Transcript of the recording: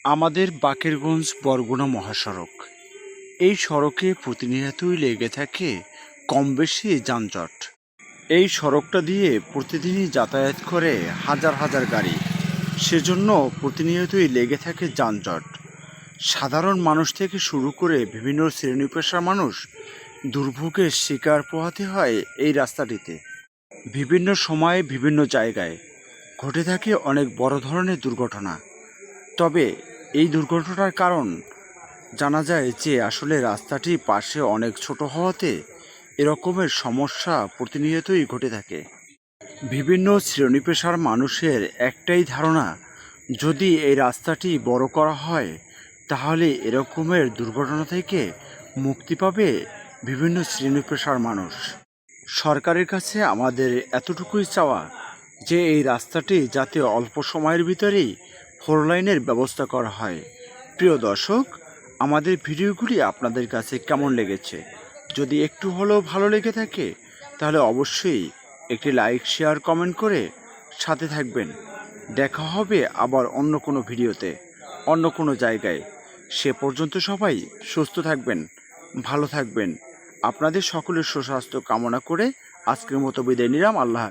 আমাদের বাকেরগঞ্জ বরগুনা মহাসড়ক। এই সড়কে প্রতিনিয়তই লেগে থাকে কম বেশি যানজট। এই সড়কটা দিয়ে প্রতিদিনই যাতায়াত করে হাজার হাজার গাড়ি, সেজন্য প্রতিনিয়তই লেগে থাকে যানজট। সাধারণ মানুষ থেকে শুরু করে বিভিন্ন শ্রেণী পেশার মানুষ দুর্ভোগের শিকার পোহাতে হয় এই রাস্তাটিতে। বিভিন্ন সময়ে বিভিন্ন জায়গায় ঘটে থাকে অনেক বড় ধরনের দুর্ঘটনা। তবে এই দুর্ঘটনার কারণ জানা যায় যে আসলে রাস্তাটি পাশে অনেক ছোট হওয়াতে এরকমের সমস্যা প্রতিনিয়তই ঘটে থাকে। বিভিন্ন শ্রেণী পেশার মানুষের একটাই ধারণা, যদি এই রাস্তাটি বড় করা হয় তাহলে এরকমের দুর্ঘটনা থেকে মুক্তি পাবে বিভিন্ন শ্রেণী পেশার মানুষ। সরকারের কাছে আমাদের এতটুকুই চাওয়া যে এই রাস্তাটি যাতে অল্প সময়ের ভিতরেই 4 লাইনের ব্যবস্থা করা হয়। প্রিয় দর্শক, আমাদের ভিডিওগুলি আপনাদের কাছে কেমন লেগেছে? যদি একটু হলেও ভালো লেগে থাকে তাহলে অবশ্যই একটি লাইক, শেয়ার, কমেন্ট করে সাথে থাকবেন। দেখা হবে আবার অন্য কোনো ভিডিওতে, অন্য কোনো জায়গায়। সে পর্যন্ত সবাই সুস্থ থাকবেন, ভালো থাকবেন। আপনাদের সকলের সুস্বাস্থ্য কামনা করে আজকের মতো বিদায় নিলাম। আল্লাহ।